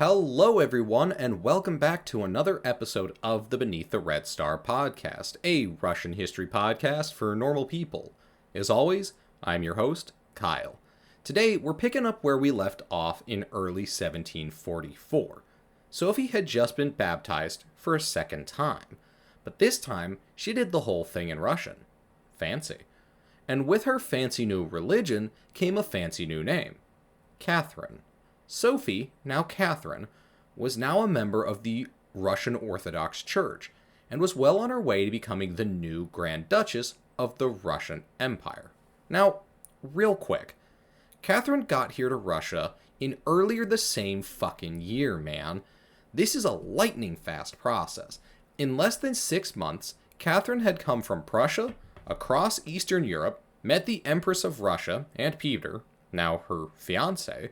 Hello, everyone, and welcome back to another episode of the Beneath the Red Star podcast, a Russian history podcast for normal people. As always, I'm your host, Kyle. Today, we're picking up where we left off in early 1744. Sophie had just been baptized for a second time, but this time, she did the whole thing in Russian. Fancy. And with her fancy new religion came a fancy new name, Catherine. Sophie, now Catherine, was now a member of the Russian Orthodox Church and was well on her way to becoming the new Grand Duchess of the Russian Empire. Now, real quick, Catherine got here to Russia in earlier the same fucking year, man. This is a lightning fast process. In less than 6 months, Catherine had come from Prussia, across Eastern Europe, met the Empress of Russia and Peter, now her fiancé,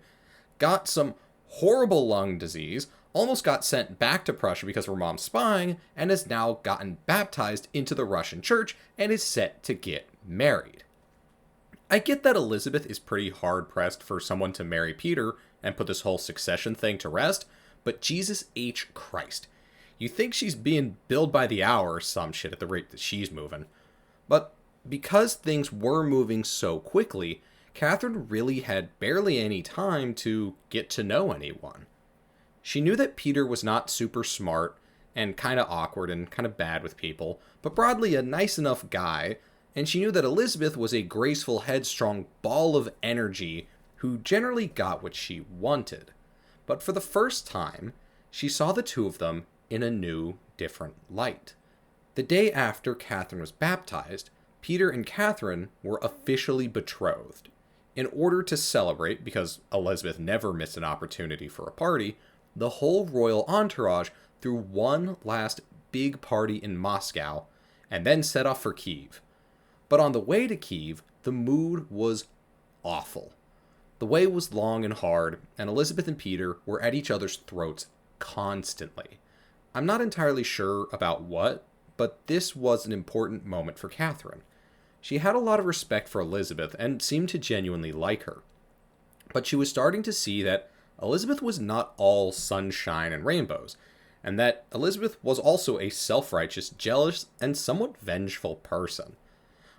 got some horrible lung disease, almost got sent back to Prussia because of her mom's spying, and has now gotten baptized into the Russian church and is set to get married. I get that Elizabeth is pretty hard-pressed for someone to marry Peter and put this whole succession thing to rest, but Jesus H. Christ. You think she's being billed by the hour or some shit at the rate that she's moving. But because things were moving so quickly, Catherine really had barely any time to get to know anyone. She knew that Peter was not super smart and kind of awkward and kind of bad with people, but broadly a nice enough guy, and she knew that Elizabeth was a graceful, headstrong ball of energy who generally got what she wanted. But for the first time, she saw the two of them in a new, different light. The day after Catherine was baptized, Peter and Catherine were officially betrothed. In order to celebrate, because Elizabeth never missed an opportunity for a party, the whole royal entourage threw one last big party in Moscow and then set off for Kiev. But on the way to Kiev, the mood was awful. The way was long and hard, and Elizabeth and Peter were at each other's throats constantly. I'm not entirely sure about what, but this was an important moment for Catherine. She had a lot of respect for Elizabeth and seemed to genuinely like her. But she was starting to see that Elizabeth was not all sunshine and rainbows, and that Elizabeth was also a self-righteous, jealous, and somewhat vengeful person.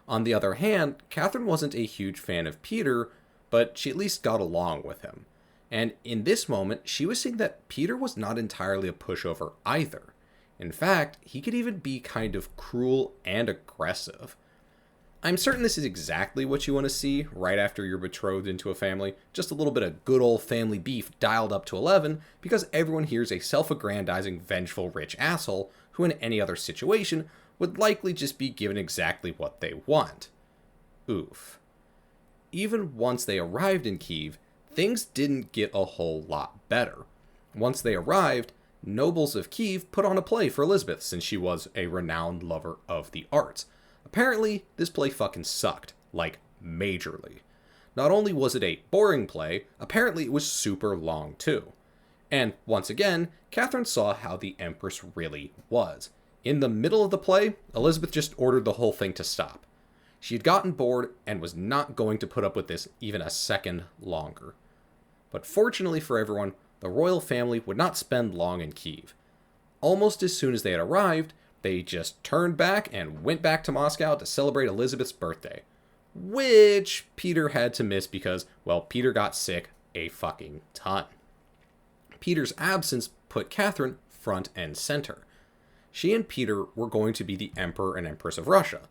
On the other hand, Catherine wasn't a huge fan of Peter, but she at least got along with him. And in this moment, she was seeing that Peter was not entirely a pushover either. In fact, he could even be kind of cruel and aggressive. I'm certain this is exactly what you want to see right after you're betrothed into a family. Just a little bit of good old family beef dialed up to 11, because everyone here is a self-aggrandizing, vengeful, rich asshole who in any other situation would likely just be given exactly what they want. Oof. Even once they arrived in Kiev, things didn't get a whole lot better. Once they arrived, nobles of Kiev put on a play for Elizabeth since she was a renowned lover of the arts. Apparently, this play fucking sucked. Like, majorly. Not only was it a boring play, apparently it was super long too. And, once again, Catherine saw how the Empress really was. In the middle of the play, Elizabeth just ordered the whole thing to stop. She had gotten bored and was not going to put up with this even a second longer. But fortunately for everyone, the royal family would not spend long in Kiev. Almost as soon as they had arrived, they just turned back and went back to Moscow to celebrate Elizabeth's birthday. Which Peter had to miss because, well, Peter got sick a fucking ton. Peter's absence put Catherine front and center. She and Peter were going to be the Emperor and Empress of Russia.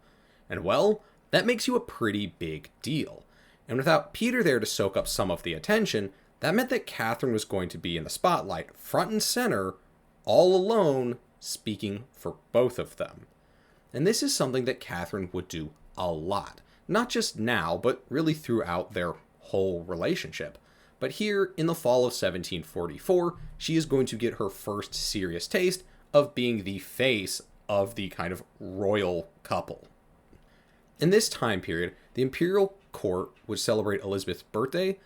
And well, that makes you a pretty big deal. And without Peter there to soak up some of the attention, that meant that Catherine was going to be in the spotlight, front and center, all alone, speaking for both of them. And this is something that Catherine would do a lot. Not just now, but really throughout their whole relationship. But here, in the fall of 1744, she is going to get her first serious taste of being the face of the kind of royal couple. In this time period, the imperial court would celebrate Elizabeth's birthday,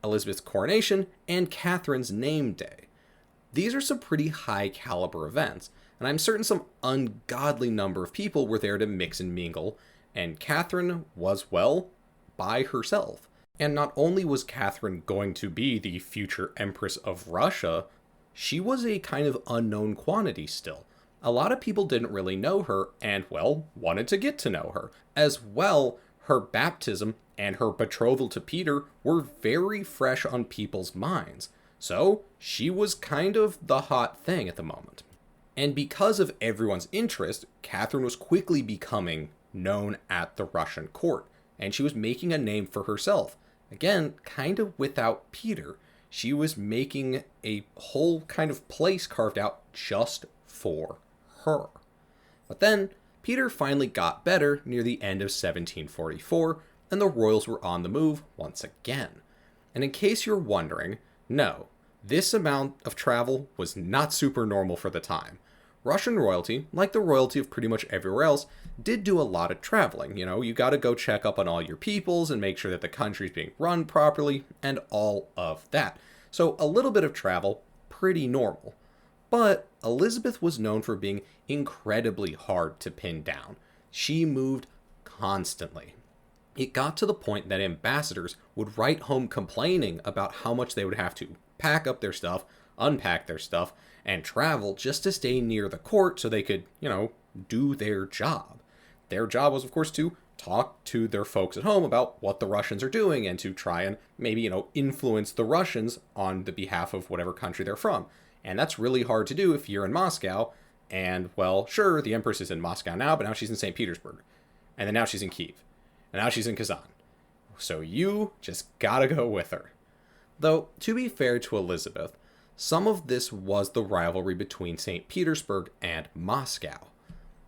Elizabeth's coronation, and Catherine's name day. These are some pretty high caliber events, and I'm certain some ungodly number of people were there to mix and mingle, and Catherine was, well, by herself. And not only was Catherine going to be the future Empress of Russia, she was a kind of unknown quantity still. A lot of people didn't really know her and, well, wanted to get to know her. As well, her baptism and her betrothal to Peter were very fresh on people's minds. So, she was kind of the hot thing at the moment. And because of everyone's interest, Catherine was quickly becoming known at the Russian court, and she was making a name for herself. Again, kind of without Peter. She was making a whole kind of place carved out just for her. But then, Peter finally got better near the end of 1744, and the royals were on the move once again. And in case you're wondering, no, this amount of travel was not super normal for the time. Russian royalty, like the royalty of pretty much everywhere else, did do a lot of traveling. You know, you gotta go check up on all your peoples and make sure that the country's being run properly, and all of that. So a little bit of travel, pretty normal. But Elizabeth was known for being incredibly hard to pin down. She moved constantly. It got to the point that ambassadors would write home complaining about how much they would have to pack up their stuff, unpack their stuff, and travel just to stay near the court so they could, do their job. Their job was, of course, to talk to their folks at home about what the Russians are doing and to try and maybe, influence the Russians on the behalf of whatever country they're from. And that's really hard to do if you're in Moscow. And, well, sure, the Empress is in Moscow now, but now she's in St. Petersburg. And then now she's in Kiev. And now she's in Kazan. So you just gotta go with her. Though, to be fair to Elizabeth, some of this was the rivalry between St. Petersburg and Moscow.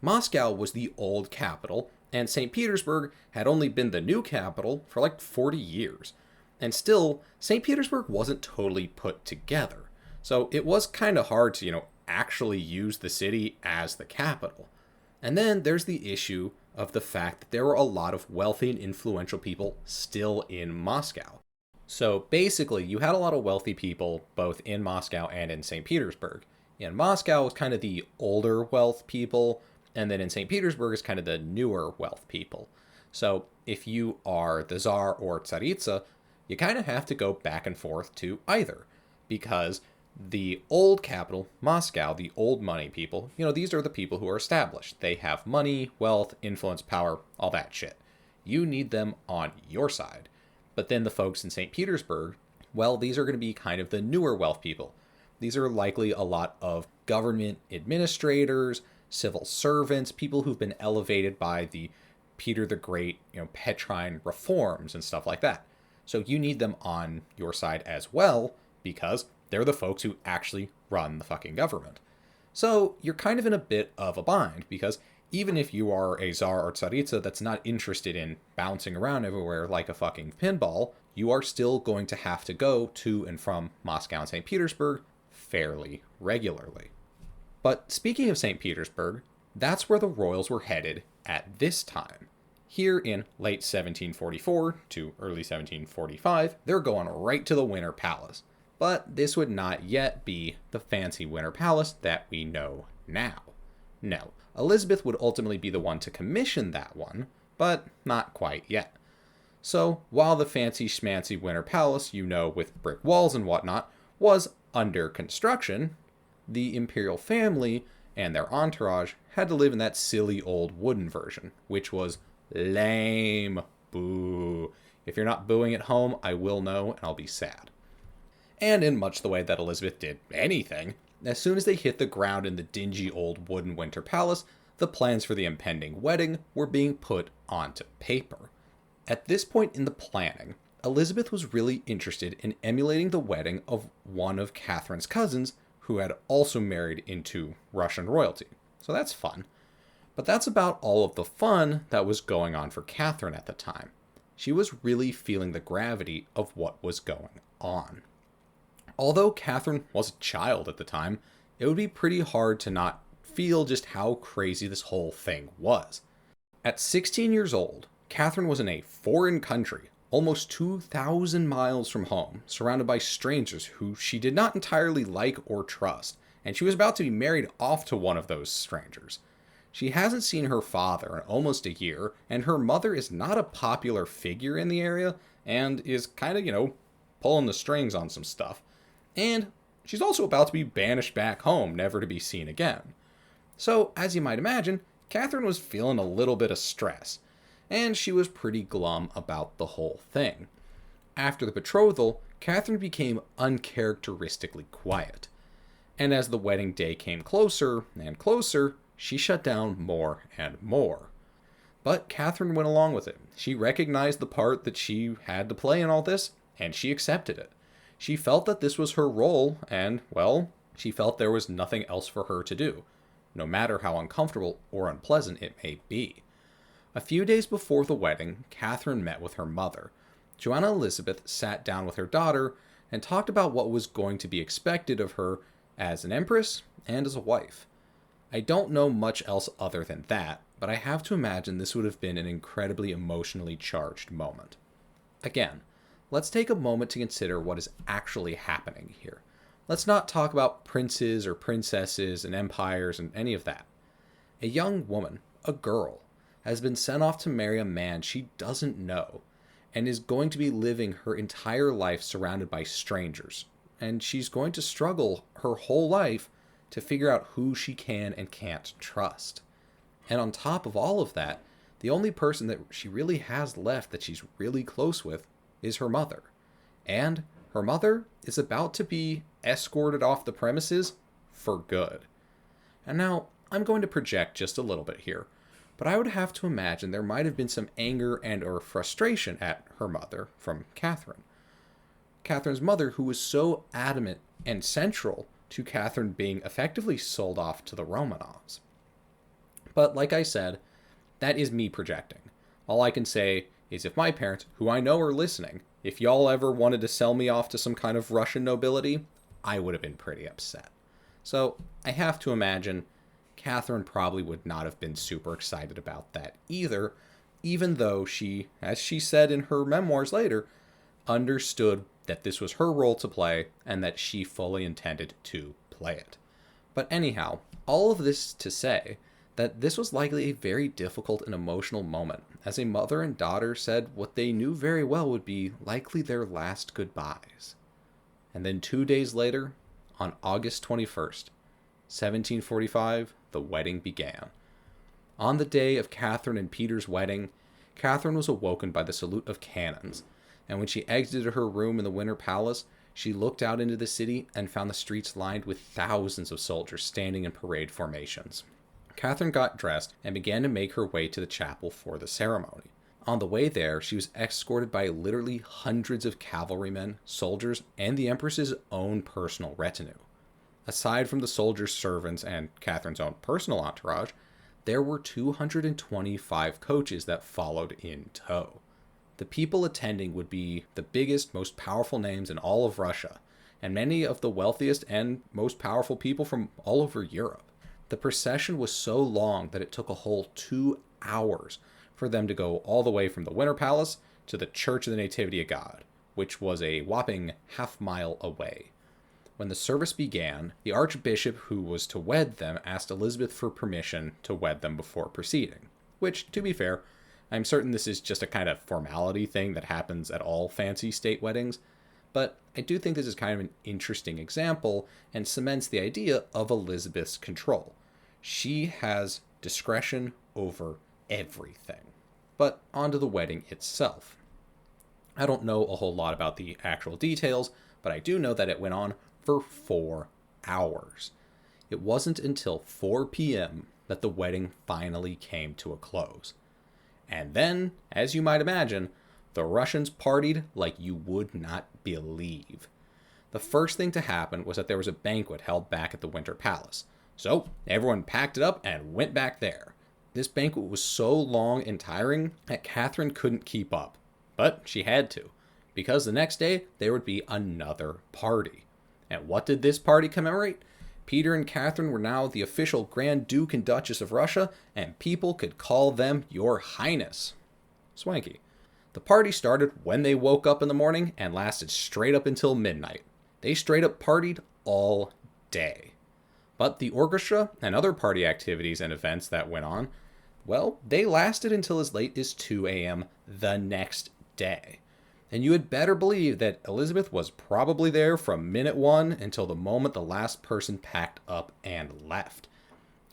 Moscow was the old capital, and St. Petersburg had only been the new capital for like 40 years. And still, St. Petersburg wasn't totally put together. So it was kind of hard to, actually use the city as the capital. And then there's the issue of the fact that there were a lot of wealthy and influential people still in Moscow. So basically, you had a lot of wealthy people both in Moscow and in St. Petersburg. In Moscow was kind of the older wealth people, and then in St. Petersburg is kind of the newer wealth people. So if you are the Tsar or Tsaritsa, you kind of have to go back and forth to either, because the old capital, Moscow, the old money people, these are the people who are established. They have money, wealth, influence, power, all that shit. You need them on your side. But then the folks in St. Petersburg, well, these are going to be kind of the newer wealth people. These are likely a lot of government administrators, civil servants, people who've been elevated by the Peter the Great, Petrine reforms and stuff like that. So you need them on your side as well, because they're the folks who actually run the fucking government. So you're kind of in a bit of a bind, because even if you are a Tsar or Tsaritsa that's not interested in bouncing around everywhere like a fucking pinball, you are still going to have to go to and from Moscow and St. Petersburg fairly regularly. But speaking of St. Petersburg, that's where the royals were headed at this time. Here in late 1744 to early 1745, they're going right to the Winter Palace. But this would not yet be the fancy Winter Palace that we know now. No, Elizabeth would ultimately be the one to commission that one, but not quite yet. So, while the fancy schmancy Winter Palace, with brick walls and whatnot, was under construction, the imperial family and their entourage had to live in that silly old wooden version, which was lame. Boo. If you're not booing at home, I will know, and I'll be sad. And in much the way that Elizabeth did anything, as soon as they hit the ground in the dingy old wooden Winter Palace, the plans for the impending wedding were being put onto paper. At this point in the planning, Elizabeth was really interested in emulating the wedding of one of Catherine's cousins, who had also married into Russian royalty. So that's fun. But that's about all of the fun that was going on for Catherine at the time. She was really feeling the gravity of what was going on. Although Catherine was a child at the time, it would be pretty hard to not feel just how crazy this whole thing was. At 16 years old, Catherine was in a foreign country, almost 2,000 miles from home, surrounded by strangers who she did not entirely like or trust, and she was about to be married off to one of those strangers. She hasn't seen her father in almost a year, and her mother is not a popular figure in the area, and is kind of, pulling the strings on some stuff. And she's also about to be banished back home, never to be seen again. So, as you might imagine, Catherine was feeling a little bit of stress, and she was pretty glum about the whole thing. After the betrothal, Catherine became uncharacteristically quiet. And as the wedding day came closer and closer, she shut down more and more. But Catherine went along with it. She recognized the part that she had to play in all this, and she accepted it. She felt that this was her role, and, well, she felt there was nothing else for her to do, no matter how uncomfortable or unpleasant it may be. A few days before the wedding, Catherine met with her mother. Joanna Elizabeth sat down with her daughter and talked about what was going to be expected of her as an empress and as a wife. I don't know much else other than that, but I have to imagine this would have been an incredibly emotionally charged moment. Again, let's take a moment to consider what is actually happening here. Let's not talk about princes or princesses and empires and any of that. A young woman, a girl, has been sent off to marry a man she doesn't know, and is going to be living her entire life surrounded by strangers. And she's going to struggle her whole life to figure out who she can and can't trust. And on top of all of that, the only person that she really has left that she's really close with is her mother. And her mother is about to be escorted off the premises for good. And now, I'm going to project just a little bit here, but I would have to imagine there might have been some anger and or frustration at her mother from Catherine. Catherine's mother, who was so adamant and central to Catherine being effectively sold off to the Romanovs. But like I said, that is me projecting. All I can say is if my parents, who I know are listening, if y'all ever wanted to sell me off to some kind of Russian nobility, I would have been pretty upset. So I have to imagine Catherine probably would not have been super excited about that either, even though she, as she said in her memoirs later, understood that this was her role to play and that she fully intended to play it. But anyhow, all of this to say that this was likely a very difficult and emotional moment, as a mother and daughter said what they knew very well would be likely their last goodbyes. And then 2 days later, on August 21st, 1745, the wedding began. On the day of Catherine and Peter's wedding, Catherine was awoken by the salute of cannons, and when she exited her room in the Winter Palace, she looked out into the city and found the streets lined with thousands of soldiers standing in parade formations. Catherine got dressed and began to make her way to the chapel for the ceremony. On the way there, she was escorted by literally hundreds of cavalrymen, soldiers, and the Empress's own personal retinue. Aside from the soldiers' servants and Catherine's own personal entourage, there were 225 coaches that followed in tow. The people attending would be the biggest, most powerful names in all of Russia, and many of the wealthiest and most powerful people from all over Europe. The procession was so long that it took a whole 2 hours for them to go all the way from the Winter Palace to the Church of the Nativity of God, which was a whopping half-mile away. When the service began, the archbishop who was to wed them asked Elizabeth for permission to wed them before proceeding, which, to be fair, I'm certain this is just a kind of formality thing that happens at all fancy state weddings, but I do think this is kind of an interesting example and cements the idea of Elizabeth's control. She has discretion over everything. But onto the wedding itself. I don't know a whole lot about the actual details, but I do know that it went on for 4 hours. It wasn't until 4 p.m. that the wedding finally came to a close. And then, as you might imagine, the Russians partied like you would not believe. The first thing to happen was that there was a banquet held back at the Winter Palace. So, everyone packed it up and went back there. This banquet was so long and tiring that Catherine couldn't keep up. But she had to, because the next day there would be another party. And what did this party commemorate? Peter and Catherine were now the official Grand Duke and Duchess of Russia, and people could call them Your Highness. Swanky. The party started when they woke up in the morning and lasted straight up until midnight. They straight up partied all day. But the orchestra and other party activities and events that went on, well, they lasted until as late as 2 a.m. the next day. And you had better believe that Elizabeth was probably there from minute one until the moment the last person packed up and left.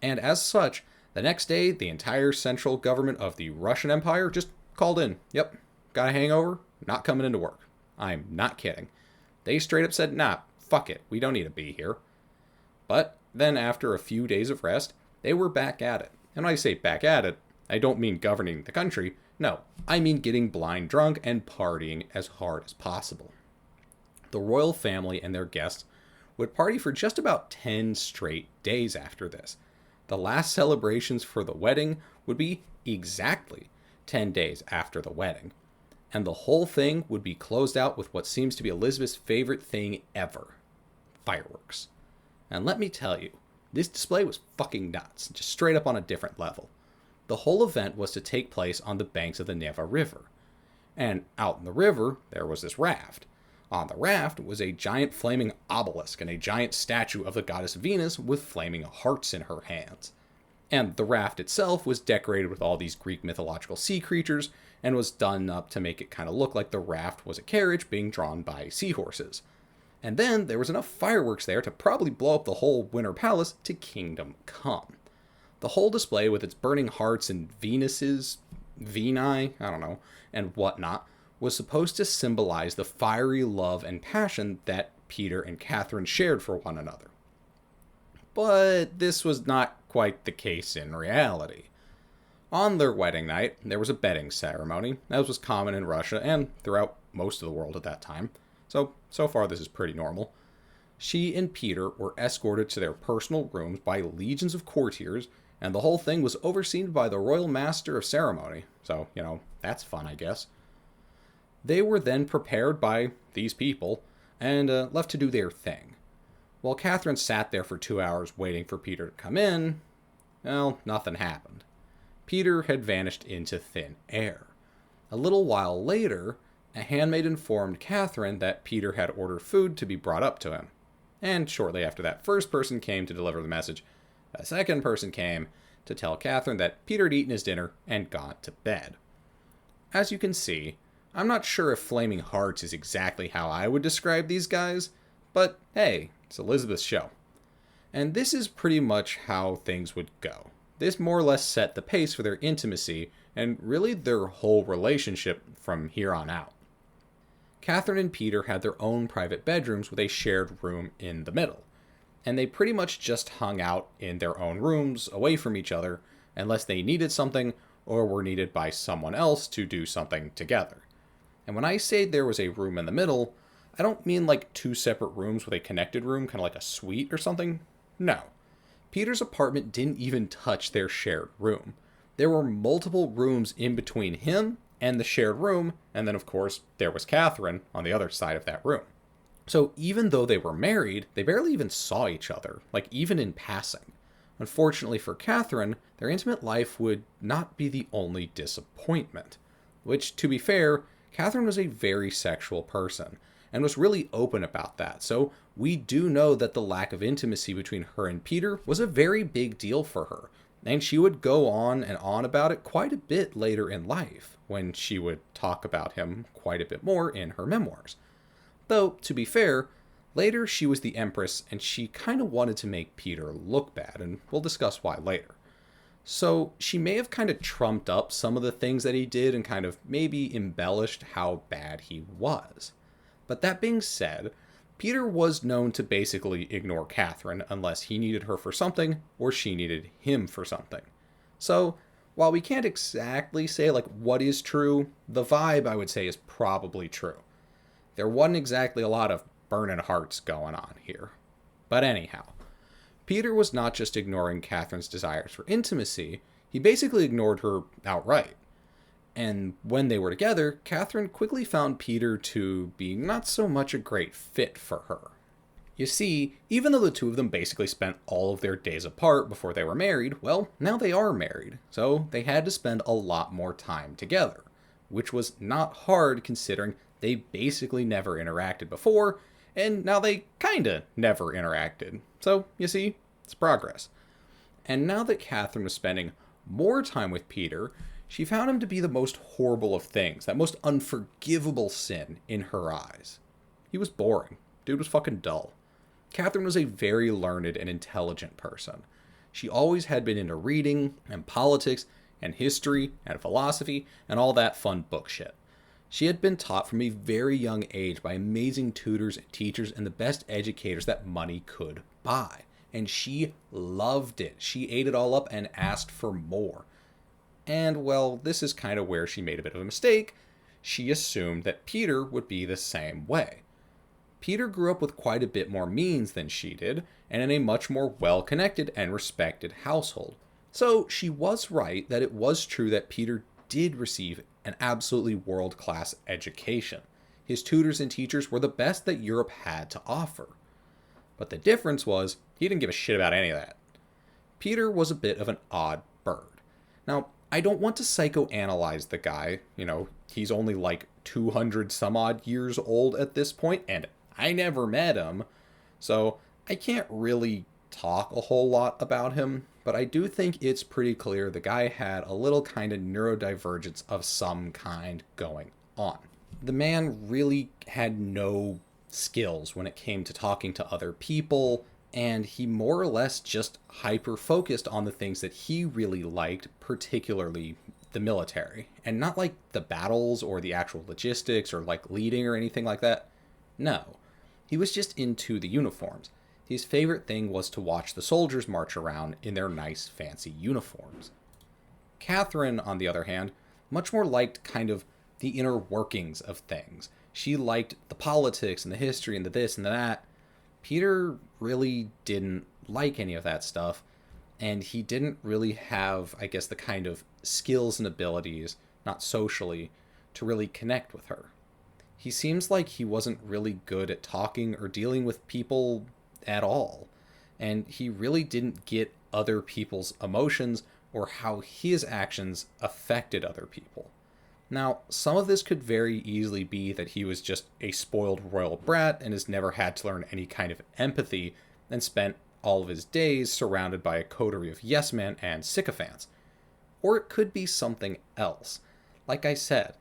And as such, the next day, the entire central government of the Russian Empire just called in. Yep, got a hangover, not coming into work. I'm not kidding. They straight up said, nah, fuck it, we don't need to be here. But then after a few days of rest, they were back at it. And when I say back at it, I don't mean governing the country. No, I mean getting blind drunk and partying as hard as possible. The royal family and their guests would party for just about 10 straight days after this. The last celebrations for the wedding would be exactly 10 days after the wedding. And the whole thing would be closed out with what seems to be Elizabeth's favorite thing ever: fireworks. And let me tell you, this display was fucking nuts, just straight up on a different level. The whole event was to take place on the banks of the Neva River. And out in the river, there was this raft. On the raft was a giant flaming obelisk and a giant statue of the goddess Venus with flaming hearts in her hands. And the raft itself was decorated with all these Greek mythological sea creatures and was done up to make it kind of look like the raft was a carriage being drawn by seahorses. And then there was enough fireworks there to probably blow up the whole Winter Palace to Kingdom Come. The whole display with its burning hearts and Venuses, Venii, I don't know, and whatnot, was supposed to symbolize the fiery love and passion that Peter and Catherine shared for one another. But this was not quite the case in reality. On their wedding night, there was a bedding ceremony, as was common in Russia and throughout most of the world at that time. So far this is pretty normal. She and Peter were escorted to their personal rooms by legions of courtiers, and the whole thing was overseen by the royal master of ceremony. So, that's fun, I guess. They were then prepared by these people and left to do their thing. While Catherine sat there for 2 hours waiting for Peter to come in, well, nothing happened. Peter had vanished into thin air. A little while later, a handmaid informed Catherine that Peter had ordered food to be brought up to him. And shortly after that first person came to deliver the message, a second person came to tell Catherine that Peter had eaten his dinner and gone to bed. As you can see, I'm not sure if flaming hearts is exactly how I would describe these guys, but hey, it's Elizabeth's show. And this is pretty much how things would go. This more or less set the pace for their intimacy and really their whole relationship from here on out. Catherine and Peter had their own private bedrooms with a shared room in the middle, and they pretty much just hung out in their own rooms away from each other unless they needed something or were needed by someone else to do something together. And when I say there was a room in the middle, I don't mean like two separate rooms with a connected room, kind of like a suite or something. No. Peter's apartment didn't even touch their shared room. There were multiple rooms in between him and the shared room, and then of course there was Catherine on the other side of that room. So even though they were married, they barely even saw each other, like even in passing. Unfortunately for Catherine, their intimate life would not be the only disappointment. Which, to be fair, Catherine was a very sexual person, and was really open about that, so we do know that the lack of intimacy between her and Peter was a very big deal for her, and she would go on and on about it quite a bit later in life, when she would talk about him quite a bit more in her memoirs. Though, to be fair, later she was the Empress, and she kind of wanted to make Peter look bad, and we'll discuss why later. So she may have kind of trumped up some of the things that he did and kind of maybe embellished how bad he was. But that being said, Peter was known to basically ignore Catherine unless he needed her for something or she needed him for something. So, while we can't exactly say like what is true, the vibe I would say is probably true. There wasn't exactly a lot of burning hearts going on here. But anyhow, Peter was not just ignoring Catherine's desires for intimacy, he basically ignored her outright. And when they were together, Catherine quickly found Peter to be not so much a great fit for her. You see, even though the two of them basically spent all of their days apart before they were married, well, now they are married, so they had to spend a lot more time together, which was not hard considering they basically never interacted before, and now they kinda never interacted. So, you see, it's progress. And now that Catherine was spending more time with Peter, She found him to be the most horrible of things, that most unforgivable sin in her eyes. He was boring. Dude was fucking dull. Catherine was a very learned and intelligent person. She always had been into reading and politics and history and philosophy and all that fun book shit. She had been taught from a very young age by amazing tutors and teachers and the best educators that money could buy. And she loved it. She ate it all up and asked for more. And, well, this is kind of where she made a bit of a mistake. She assumed that Peter would be the same way. Peter grew up with quite a bit more means than she did, and in a much more well-connected and respected household. So she was right that it was true that Peter did receive an absolutely world-class education. His tutors and teachers were the best that Europe had to offer. But the difference was, he didn't give a shit about any of that. Peter was a bit of an odd bird. Now, I don't want to psychoanalyze the guy. He's only like 200 some odd years old at this point, and I never met him. So I can't really talk a whole lot about him, but I do think it's pretty clear the guy had a little kind of neurodivergence of some kind going on. The man really had no skills when it came to talking to other people, and he more or less just hyper-focused on the things that he really liked, particularly the military. And not like the battles or the actual logistics or like leading or anything like that. No. He was just into the uniforms. His favorite thing was to watch the soldiers march around in their nice, fancy uniforms. Catherine, on the other hand, much more liked kind of the inner workings of things. She liked the politics and the history and the this and the that. Peter really didn't like any of that stuff, and he didn't really have, I guess, the kind of skills and abilities, not socially, to really connect with her. He seems like he wasn't really good at talking or dealing with people at all, and he really didn't get other people's emotions or how his actions affected other people. Now, some of this could very easily be that he was just a spoiled royal brat and has never had to learn any kind of empathy and spent all of his days surrounded by a coterie of yes-men and sycophants. Or it could be something else. Like I said,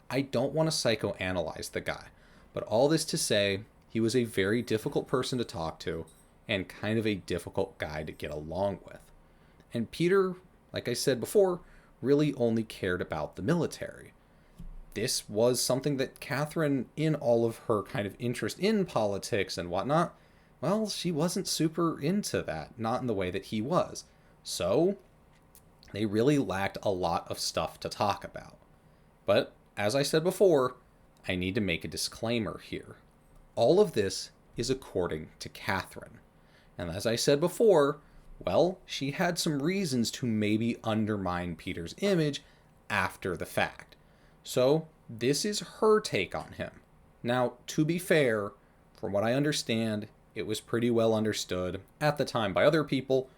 I don't want to psychoanalyze the guy, but all this to say, he was a very difficult person to talk to and kind of a difficult guy to get along with. And Peter, like I said before, really only cared about the military. This was something that Catherine, in all of her kind of interest in politics and whatnot, well, she wasn't super into that, not in the way that he was. So, they really lacked a lot of stuff to talk about. But, as I said before, I need to make a disclaimer here. All of this is according to Catherine. And as I said before, well, she had some reasons to maybe undermine Peter's image after the fact. So, this is her take on him. Now, to be fair, from what I understand, it was pretty well understood at the time by other people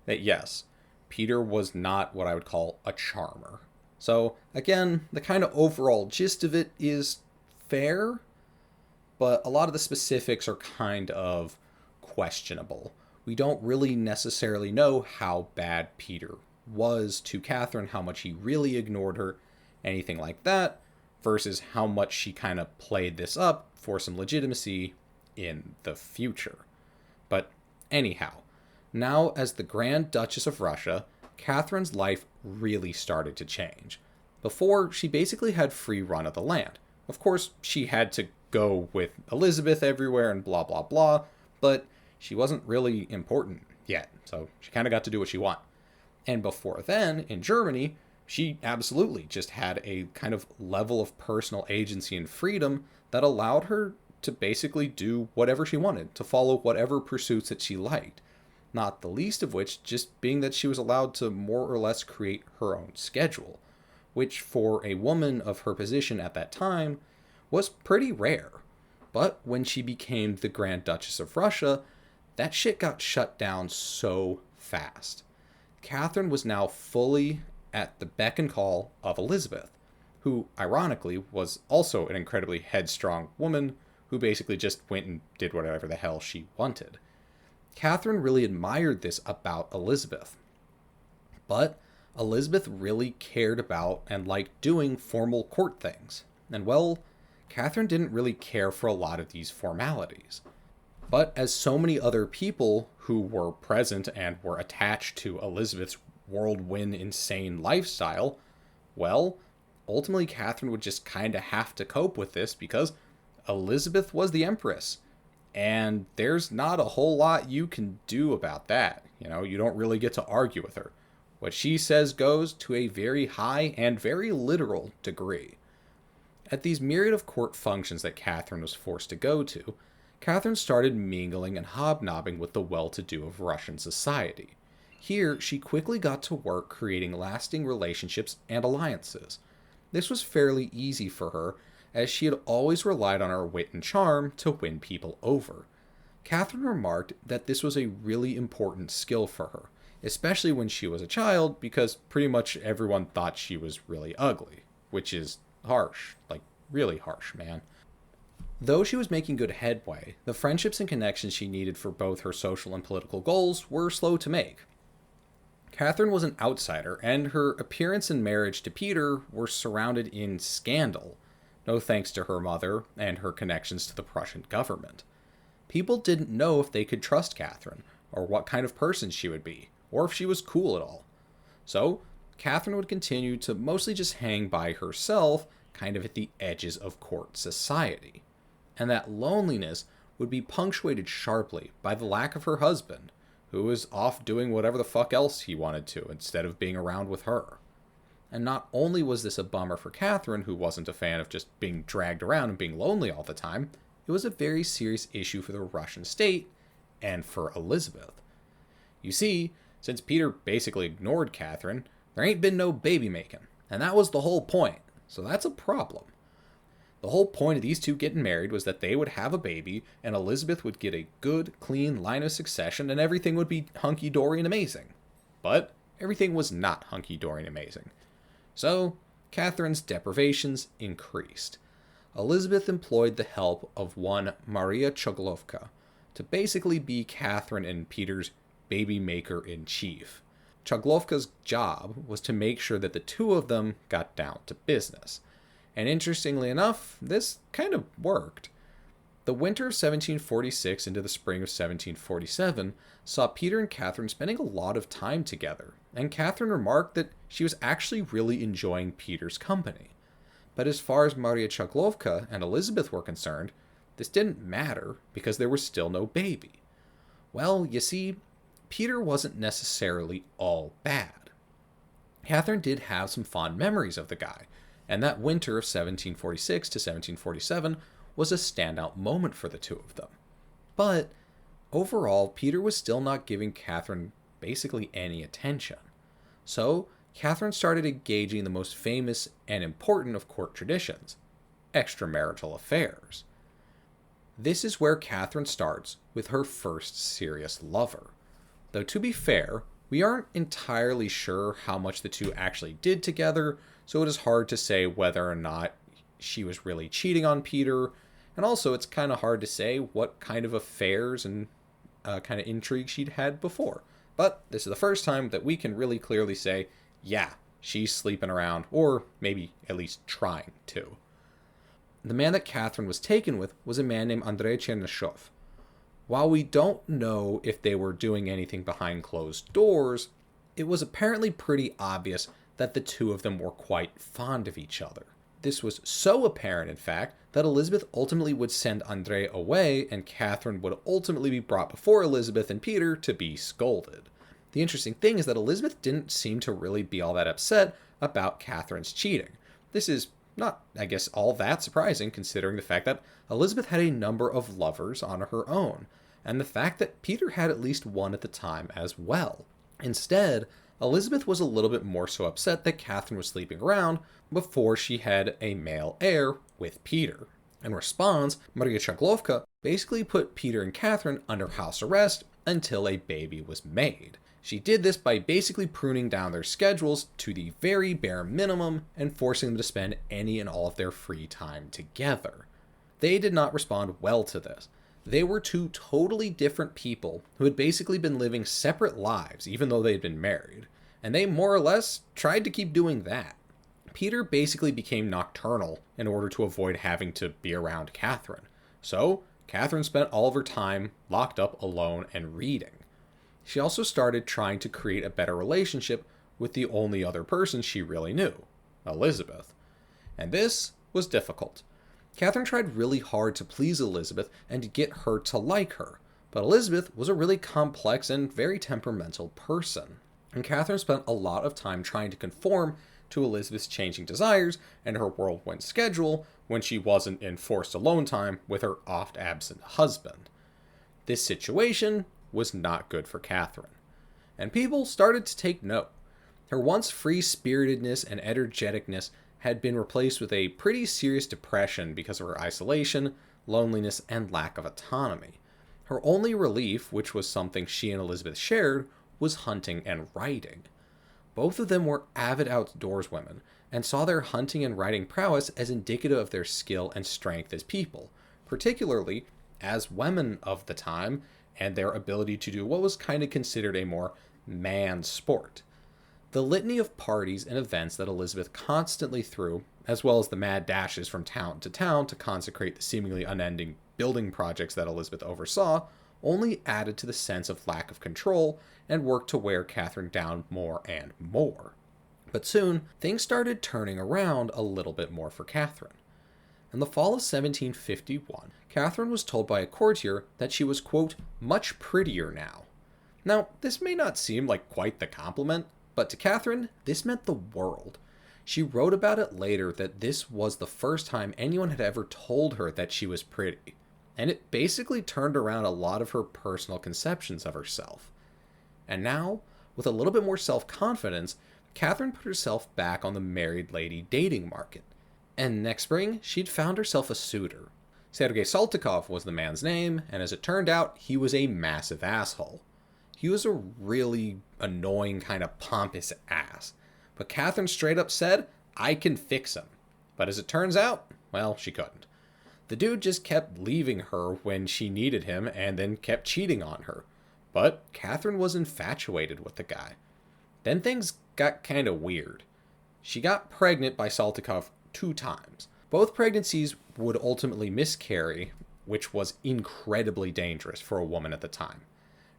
that yes, Peter was not what I would call a charmer. So, again, the kind of overall gist of it is fair, but a lot of the specifics are kind of questionable. We don't really necessarily know how bad Peter was to Catherine, how much he really ignored her, anything like that, versus how much she kind of played this up for some legitimacy in the future. But anyhow, now as the Grand Duchess of Russia, Catherine's life really started to change. Before, she basically had free run of the land. Of course, she had to go with Elizabeth everywhere and blah blah blah, but she wasn't really important yet, so she kind of got to do what she wanted. And before then, in Germany, she absolutely just had a kind of level of personal agency and freedom that allowed her to basically do whatever she wanted, to follow whatever pursuits that she liked. Not the least of which just being that she was allowed to more or less create her own schedule, which for a woman of her position at that time was pretty rare. But when she became the Grand Duchess of Russia, that shit got shut down so fast. Catherine was now fully at the beck and call of Elizabeth, who, ironically, was also an incredibly headstrong woman who basically just went and did whatever the hell she wanted. Catherine really admired this about Elizabeth. But, Elizabeth really cared about and liked doing formal court things. And well, Catherine didn't really care for a lot of these formalities. But as so many other people who were present and were attached to Elizabeth's whirlwind insane lifestyle, well, ultimately Catherine would just kind of have to cope with this because Elizabeth was the empress. And there's not a whole lot you can do about that. You don't really get to argue with her. What she says goes to a very high and very literal degree. At these myriad of court functions that Catherine was forced to go to, Catherine started mingling and hobnobbing with the well-to-do of Russian society. Here, she quickly got to work creating lasting relationships and alliances. This was fairly easy for her, as she had always relied on her wit and charm to win people over. Catherine remarked that this was a really important skill for her, especially when she was a child, because pretty much everyone thought she was really ugly, which is harsh, like really harsh, man. Though she was making good headway, the friendships and connections she needed for both her social and political goals were slow to make. Catherine was an outsider, and her appearance and marriage to Peter were surrounded in scandal, no thanks to her mother and her connections to the Prussian government. People didn't know if they could trust Catherine, or what kind of person she would be, or if she was cool at all. So, Catherine would continue to mostly just hang by herself, kind of at the edges of court society. And that loneliness would be punctuated sharply by the lack of her husband, who was off doing whatever the fuck else he wanted to instead of being around with her. And not only was this a bummer for Catherine, who wasn't a fan of just being dragged around and being lonely all the time, it was a very serious issue for the Russian state and for Elizabeth. You see, since Peter basically ignored Catherine, there ain't been no baby making, and that was the whole point, so that's a problem. The whole point of these two getting married was that they would have a baby, and Elizabeth would get a good, clean line of succession, and everything would be hunky-dory and amazing. But everything was not hunky-dory and amazing. So, Catherine's deprivations increased. Elizabeth employed the help of one Maria Chaglovka to basically be Catherine and Peter's baby maker-in-chief. Chaglovka's job was to make sure that the two of them got down to business. And interestingly enough, this kind of worked. The winter of 1746 into the spring of 1747 saw Peter and Catherine spending a lot of time together, and Catherine remarked that she was actually really enjoying Peter's company. But as far as Maria Chaglovka and Elizabeth were concerned, this didn't matter because there was still no baby. Well, you see, Peter wasn't necessarily all bad. Catherine did have some fond memories of the guy, and that winter of 1746 to 1747 was a standout moment for the two of them. But overall, Peter was still not giving Catherine basically any attention. So, Catherine started engaging the most famous and important of court traditions, extramarital affairs. This is where Catherine starts with her first serious lover. Though to be fair, we aren't entirely sure how much the two actually did together, so it is hard to say whether or not she was really cheating on Peter, and also it's kind of hard to say what kind of affairs and kind of intrigue she'd had before. But this is the first time that we can really clearly say, yeah, she's sleeping around, or maybe at least trying to. The man that Catherine was taken with was a man named Andrei Chernyshov. While we don't know if they were doing anything behind closed doors, it was apparently pretty obvious that the two of them were quite fond of each other. This was so apparent, in fact, that Elizabeth ultimately would send Andrei away, and Catherine would ultimately be brought before Elizabeth and Peter to be scolded. The interesting thing is that Elizabeth didn't seem to really be all that upset about Catherine's cheating. This is not, I guess, all that surprising considering the fact that Elizabeth had a number of lovers on her own, and the fact that Peter had at least one at the time as well. Instead, Elizabeth was a little bit more so upset that Catherine was sleeping around before she had a male heir with Peter. In response, Maria Chaglovka basically put Peter and Catherine under house arrest until a baby was made. She did this by basically pruning down their schedules to the very bare minimum and forcing them to spend any and all of their free time together. They did not respond well to this. They were two totally different people who had basically been living separate lives even though they had been married. and they more or less tried to keep doing that. Peter basically became nocturnal in order to avoid having to be around Catherine. So, Catherine spent all of her time locked up alone and reading. She also started trying to create a better relationship with the only other person she really knew, Elizabeth. And this was difficult. Catherine tried really hard to please Elizabeth and to get her to like her, but Elizabeth was a really complex and very temperamental person. And Catherine spent a lot of time trying to conform to Elizabeth's changing desires and her whirlwind schedule when she wasn't in forced alone time with her oft-absent husband. This situation was not good for Catherine, and people started to take note. Her once free-spiritedness and energeticness had been replaced with a pretty serious depression because of her isolation, loneliness, and lack of autonomy. Her only relief, which was something she and Elizabeth shared, was hunting and writing. Both of them were avid outdoors women, and saw their hunting and writing prowess as indicative of their skill and strength as people, particularly as women of the time, and their ability to do what was kind of considered a more man's sport. The litany of parties and events that Elizabeth constantly threw, as well as the mad dashes from town to consecrate the seemingly unending building projects that Elizabeth oversaw, only added to the sense of lack of control and worked to wear Catherine down more and more. But soon, things started turning around a little bit more for Catherine. In the fall of 1751, Catherine was told by a courtier that she was, quote, much prettier now. Now, this may not seem like quite the compliment, but to Catherine, this meant the world. She wrote about it later that this was the first time anyone had ever told her that she was pretty, and it basically turned around a lot of her personal conceptions of herself. And now, with a little bit more self-confidence, Catherine put herself back on the married lady dating market. And next spring, she'd found herself a suitor. Sergei Saltykov was the man's name, and as it turned out, he was a massive asshole. He was a really annoying kind of pompous ass. But Catherine straight up said, I can fix him. But as it turns out, well, she couldn't. The dude just kept leaving her when she needed him and then kept cheating on her. But Catherine was infatuated with the guy. Then things got kind of weird. She got pregnant by Saltykov 2 times. Both pregnancies would ultimately miscarry, which was incredibly dangerous for a woman at the time.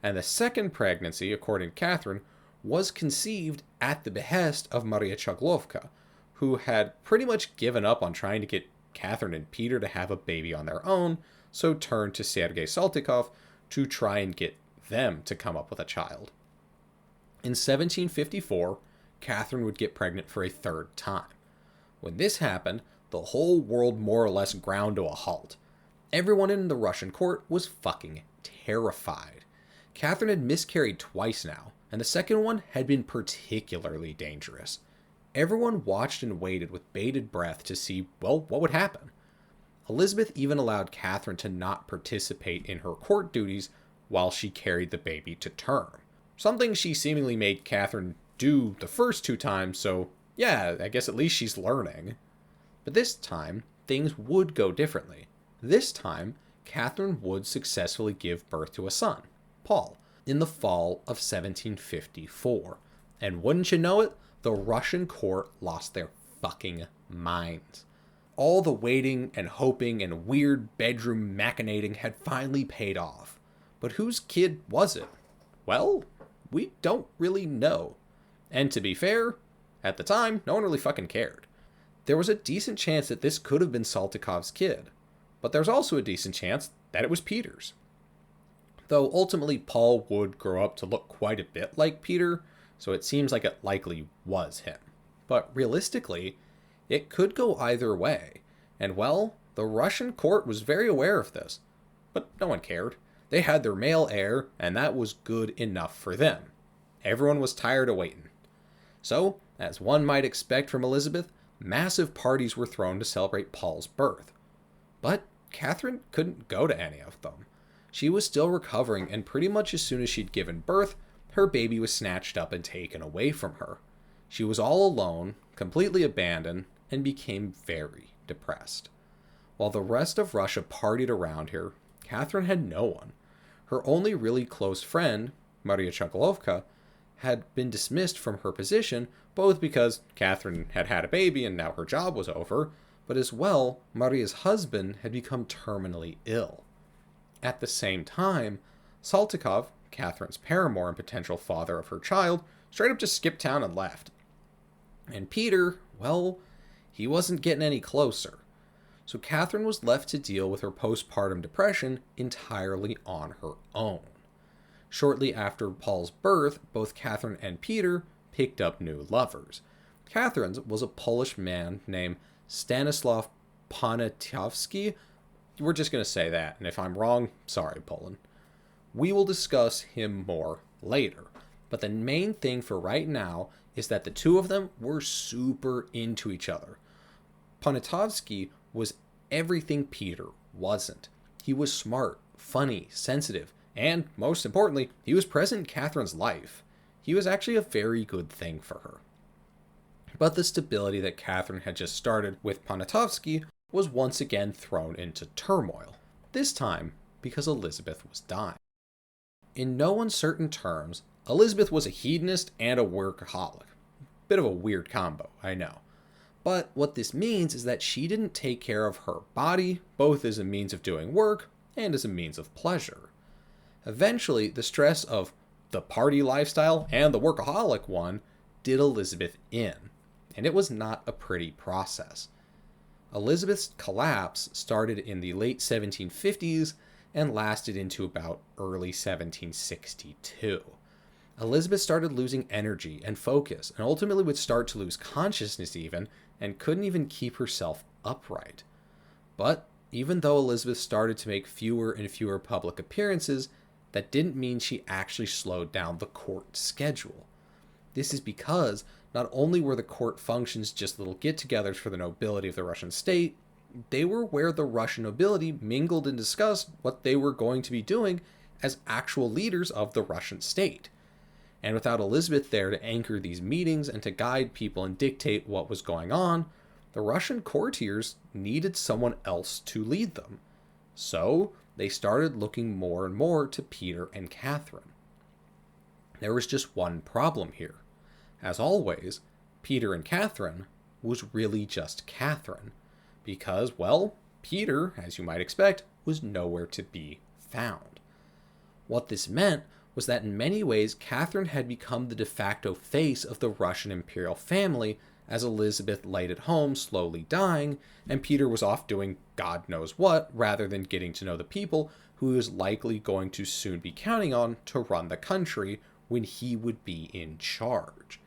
And the second pregnancy, according to Catherine, was conceived at the behest of Maria Chaglovka, who had pretty much given up on trying to get Catherine and Peter to have a baby on their own, so turned to Sergei Saltykov to try and get them to come up with a child. In 1754, Catherine would get pregnant for a 3rd time. When this happened, the whole world more or less ground to a halt. Everyone in the Russian court was fucking terrified. Catherine had miscarried twice now, and the second one had been particularly dangerous. Everyone watched and waited with bated breath to see, well, what would happen. Elizabeth even allowed Catherine to not participate in her court duties while she carried the baby to term. Something she seemingly made Catherine do the first 2 times, so yeah, I guess at least she's learning. But this time, things would go differently. This time, Catherine would successfully give birth to a son, Paul, in the fall of 1754. And wouldn't you know it, the Russian court lost their fucking minds. All the waiting and hoping and weird bedroom machinating had finally paid off. But whose kid was it? Well, we don't really know. And to be fair, at the time, no one really fucking cared. There was a decent chance that this could have been Saltykov's kid, but there's also a decent chance that it was Peter's. Though ultimately Paul would grow up to look quite a bit like Peter, so it seems like it likely was him. But realistically, it could go either way, and well, the Russian court was very aware of this. But no one cared. They had their male heir, and that was good enough for them. Everyone was tired of waiting. So, as one might expect from Elizabeth, massive parties were thrown to celebrate Paul's birth. But Catherine couldn't go to any of them. She was still recovering, and pretty much as soon as she'd given birth, her baby was snatched up and taken away from her. She was all alone, completely abandoned, and became very depressed. While the rest of Russia partied around her, Catherine had no one. Her only really close friend, Maria Chaglovka, had been dismissed from her position, both because Catherine had had a baby and now her job was over, but as well, Maria's husband had become terminally ill. At the same time, Saltykov, Catherine's paramour and potential father of her child, straight up just skipped town and left. And Peter, well, he wasn't getting any closer. So Catherine was left to deal with her postpartum depression entirely on her own. Shortly after Paul's birth, both Catherine and Peter picked up new lovers. Catherine's was a Polish man named Stanislaw Poniatowski. We're just going to say that, and if I'm wrong, sorry, Poland. We will discuss him more later, but the main thing for right now is that the two of them were super into each other. Poniatowski was everything Peter wasn't. He was smart, funny, sensitive, and, most importantly, he was present in Catherine's life. He was actually a very good thing for her. But the stability that Catherine had just started with Poniatowski was once again thrown into turmoil, this time because Elizabeth was dying. In no uncertain terms, Elizabeth was a hedonist and a workaholic. Bit of a weird combo, I know. But what this means is that she didn't take care of her body, both as a means of doing work and as a means of pleasure. Eventually, the stress of the party lifestyle and the workaholic one did Elizabeth in, and it was not a pretty process. Elizabeth's collapse started in the late 1750s and lasted into about early 1762. Elizabeth started losing energy and focus, and ultimately would start to lose consciousness even, and couldn't even keep herself upright. But even though Elizabeth started to make fewer and fewer public appearances, that didn't mean she actually slowed down the court schedule. This is because not only were the court functions just little get-togethers for the nobility of the Russian state, they were where the Russian nobility mingled and discussed what they were going to be doing as actual leaders of the Russian state. And without Elizabeth there to anchor these meetings and to guide people and dictate what was going on, the Russian courtiers needed someone else to lead them. So they started looking more and more to Peter and Catherine. There was just one problem here. As always, Peter and Catherine was really just Catherine, because, well, Peter, as you might expect, was nowhere to be found. What this meant was that in many ways, Catherine had become the de facto face of the Russian imperial family as Elizabeth laid at home slowly dying, and Peter was off doing God knows what rather than getting to know the people who he was likely going to soon be counting on to run the country when he would be in charge.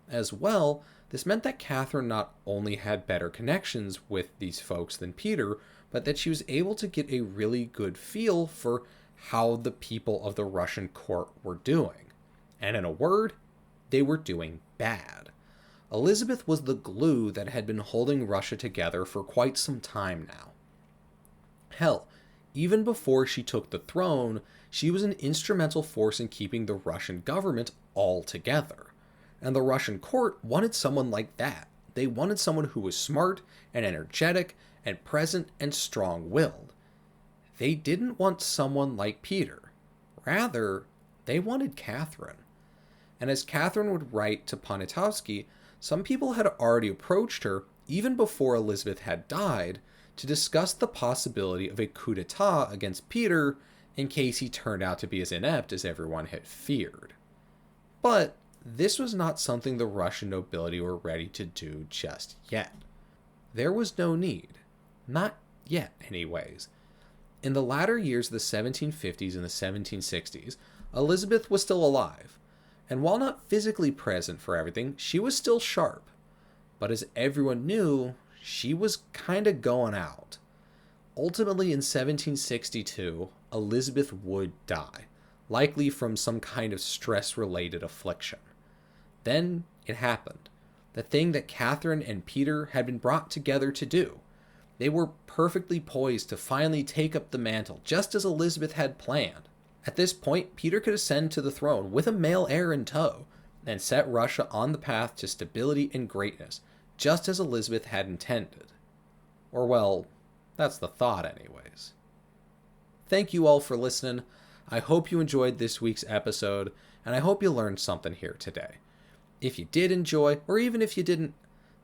As well, this meant that Catherine not only had better connections with these folks than Peter, but that she was able to get a really good feel for how the people of the Russian court were doing. And in a word, they were doing bad. Elizabeth was the glue that had been holding Russia together for quite some time now. Hell, even before she took the throne, she was an instrumental force in keeping the Russian government all together. And the Russian court wanted someone like that. They wanted someone who was smart and energetic and present and strong-willed. They didn't want someone like Peter. Rather, they wanted Catherine. And as Catherine would write to Poniatowski, some people had already approached her, even before Elizabeth had died, to discuss the possibility of a coup d'etat against Peter in case he turned out to be as inept as everyone had feared. But this was not something the Russian nobility were ready to do just yet. There was no need. Not yet, anyways. In the latter years of the 1750s and the 1760s, Elizabeth was still alive, and while not physically present for everything, she was still sharp. But as everyone knew, she was kinda going out. Ultimately, in 1762, Elizabeth would die, likely from some kind of stress-related affliction. Then it happened, the thing that Catherine and Peter had been brought together to do. They were perfectly poised to finally take up the mantle, just as Elizabeth had planned. At this point, Peter could ascend to the throne with a male heir in tow, and set Russia on the path to stability and greatness, just as Elizabeth had intended. Or well, that's the thought anyways. Thank you all for listening. I hope you enjoyed this week's episode, and I hope you learned something here today. If you did enjoy, or even if you didn't,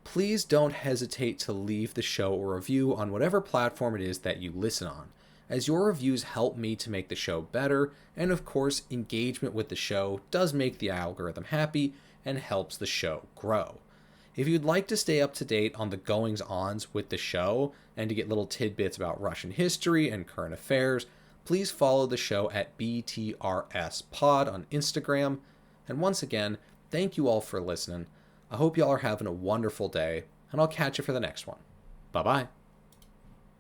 please don't hesitate to leave the show a review on whatever platform it is that you listen on, as your reviews help me to make the show better, and of course, engagement with the show does make the algorithm happy and helps the show grow. If you'd like to stay up to date on the goings-ons with the show and to get little tidbits about Russian history and current affairs, please follow the show at BTRSPod on Instagram. And once again, thank you all for listening. I hope y'all are having a wonderful day, and I'll catch you for the next one. Bye-bye.